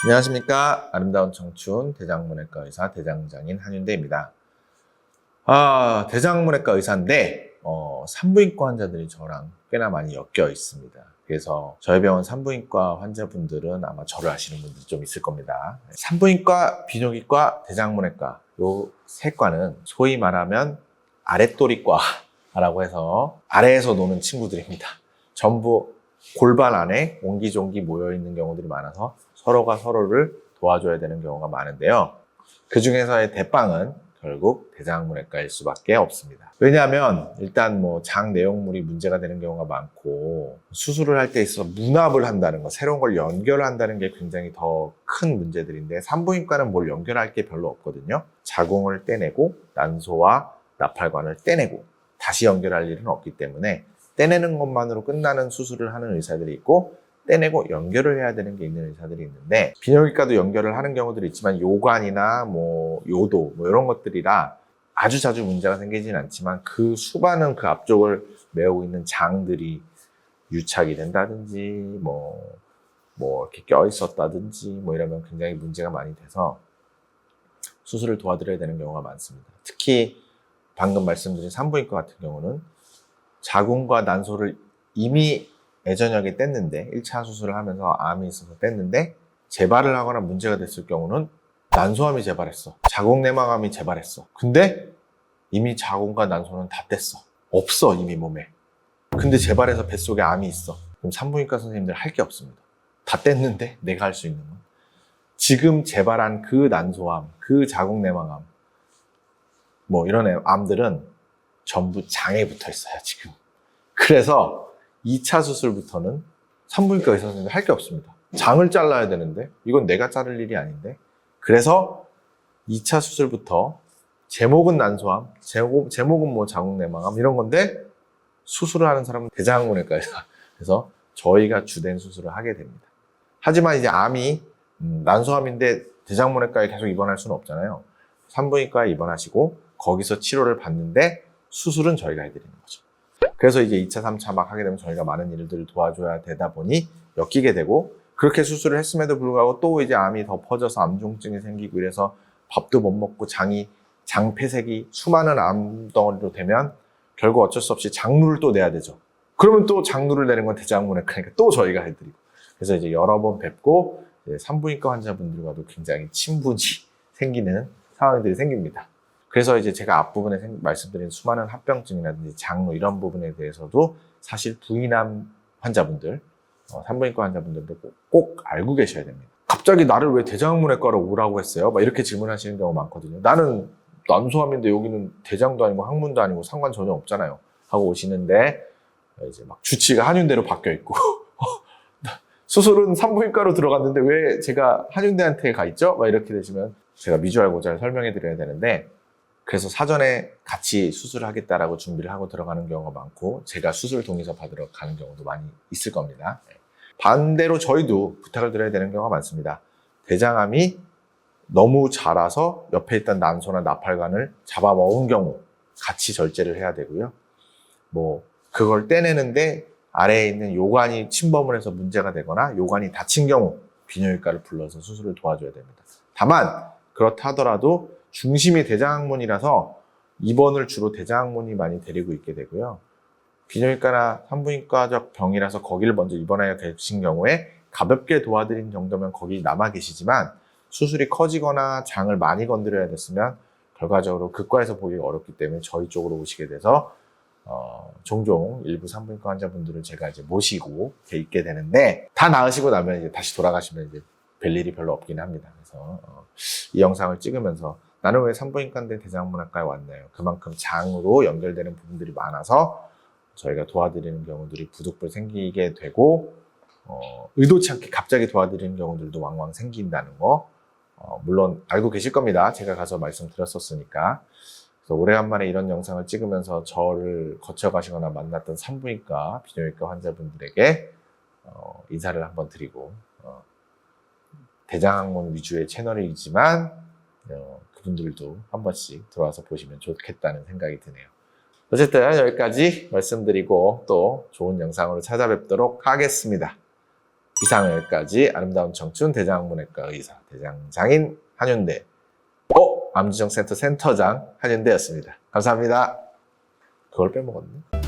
안녕하십니까. 아름다운 청춘 대장문외과 의사 대장장인 한윤대입니다. 대장문외과 의사인데 산부인과 환자들이 저랑 꽤나 많이 엮여 있습니다. 그래서 저희 병원 산부인과 환자분들은 아마 저를 아시는 분들이 좀 있을 겁니다. 산부인과, 비뇨기과, 대장문외과 요 세 과는 소위 말하면 아랫도리과라고 해서 아래에서 노는 친구들입니다. 전부 골반 안에 옹기종기 모여있는 경우들이 많아서 서로가 서로를 도와줘야 되는 경우가 많은데요. 그 중에서의 대빵은 결국 대장문외과일 수밖에 없습니다. 왜냐하면 일단 장 내용물이 문제가 되는 경우가 많고 수술을 할 때 있어서 문합을 한다는 거, 새로운 걸 연결한다는 게 굉장히 더 큰 문제들인데 산부인과는 뭘 연결할 게 별로 없거든요. 자궁을 떼내고 난소와 나팔관을 떼내고 다시 연결할 일은 없기 때문에 떼내는 것만으로 끝나는 수술을 하는 의사들이 있고 떼내고 연결을 해야 되는 게 있는 의사들이 있는데 비뇨기과도 연결을 하는 경우들이 있지만 요관이나 요도 이런 것들이라 아주 자주 문제가 생기진 않지만 그 수많은 그 앞쪽을 메우고 있는 장들이 유착이 된다든지 이렇게 껴 있었다든지 이러면 굉장히 문제가 많이 돼서 수술을 도와드려야 되는 경우가 많습니다. 특히 방금 말씀드린 산부인과 같은 경우는 자궁과 난소를 이미 예전역에 뗐는데 1차 수술을 하면서 암이 있어서 뗐는데 재발을 하거나 문제가 됐을 경우는 난소암이 재발했어, 자궁내막암이 재발했어. 근데 이미 자궁과 난소는 다 뗐어, 없어 이미 몸에. 근데 재발해서 뱃속에 암이 있어. 그럼 산부인과 선생님들 할 게 없습니다. 다 뗐는데 내가 할 수 있는 건 지금 재발한 그 난소암, 그 자궁내막암 이런 암들은 전부 장에 붙어 있어요 지금. 그래서 2차 수술부터는 산부인과 의사 선생님들 할 게 없습니다. 장을 잘라야 되는데 이건 내가 자를 일이 아닌데. 그래서 2차 수술부터 제목은 난소암, 제목은 자궁내막암 이런 건데 수술을 하는 사람은 대장문외과 의사. 그래서 저희가 주된 수술을 하게 됩니다. 하지만 이제 암이 난소암인데 대장문외과에 계속 입원할 수는 없잖아요. 산부인과에 입원하시고 거기서 치료를 받는데 수술은 저희가 해드리는 거죠. 그래서 이제 2차, 3차 막 하게 되면 저희가 많은 일들을 도와줘야 되다 보니 엮이게 되고, 그렇게 수술을 했음에도 불구하고 또 이제 암이 더 퍼져서 암종증이 생기고 이래서 밥도 못 먹고 장폐색이 수많은 암덩어리로 되면 결국 어쩔 수 없이 장루를 또 내야 되죠. 그러면 또 장루를 내는 건 대장문외과니까 또 저희가 해드리고. 그래서 이제 여러 번 뵙고 산부인과 환자분들과도 굉장히 친분이 생기는 상황들이 생깁니다. 그래서 이제 제가 앞부분에 말씀드린 수많은 합병증이라든지 장루 이런 부분에 대해서도 사실 부인암 환자분들, 산부인과 환자분들도 꼭 알고 계셔야 됩니다. 갑자기 나를 왜 대장문외과로 오라고 했어요? 이렇게 질문하시는 경우가 많거든요. 나는 난소암인데 여기는 대장도 아니고 항문도 아니고 상관 전혀 없잖아요 하고 오시는데 이제 막 주치의가 한윤대로 바뀌어 있고 수술은 산부인과로 들어갔는데 왜 제가 한윤대한테 가 있죠? 이렇게 되시면 제가 미주알고잘 설명해 드려야 되는데, 그래서 사전에 같이 수술을 하겠다라고 준비를 하고 들어가는 경우가 많고 제가 수술 동의서 받으러 가는 경우도 많이 있을 겁니다. 반대로 저희도 부탁을 드려야 되는 경우가 많습니다. 대장암이 너무 자라서 옆에 있던 난소나 나팔관을 잡아먹은 경우 같이 절제를 해야 되고요. 그걸 떼내는데 아래에 있는 요관이 침범을 해서 문제가 되거나 요관이 다친 경우 비뇨기과를 불러서 수술을 도와줘야 됩니다. 다만 그렇다 하더라도 중심이 대장항문이라서 입원을 주로 대장항문이 많이 데리고 있게 되고요. 비뇨기과나 산부인과적 병이라서 거기를 먼저 입원하여 계신 경우에 가볍게 도와드린 정도면 거기 남아 계시지만 수술이 커지거나 장을 많이 건드려야 됐으면 결과적으로 극과에서 보기가 어렵기 때문에 저희 쪽으로 오시게 돼서 종종 일부 산부인과 환자분들을 제가 이제 모시고 있게 되는데, 다 나으시고 나면 이제 다시 돌아가시면 이제 별일이 별로 없긴 합니다. 그래서 이 영상을 찍으면서 나는 왜 산부인과인데 대장문외과에 왔나요? 그만큼 장으로 연결되는 부분들이 많아서 저희가 도와드리는 경우들이 부득불 생기게 되고 의도치 않게 갑자기 도와드리는 경우들도 왕왕 생긴다는 거 물론 알고 계실 겁니다. 제가 가서 말씀드렸었으니까. 그래서 오래간만에 이런 영상을 찍으면서 저를 거쳐가시거나 만났던 산부인과, 비뇨기과 환자분들에게 인사를 한번 드리고, 대장학문 위주의 채널이지만 그분들도 한 번씩 들어와서 보시면 좋겠다는 생각이 드네요. 어쨌든 여기까지 말씀드리고 또 좋은 영상으로 찾아뵙도록 하겠습니다. 이상 여기까지 아름다운 청춘 대장문외과 의사, 대장장인 한윤대, 암지정센터 센터장 한윤대였습니다. 감사합니다. 그걸 빼먹었네.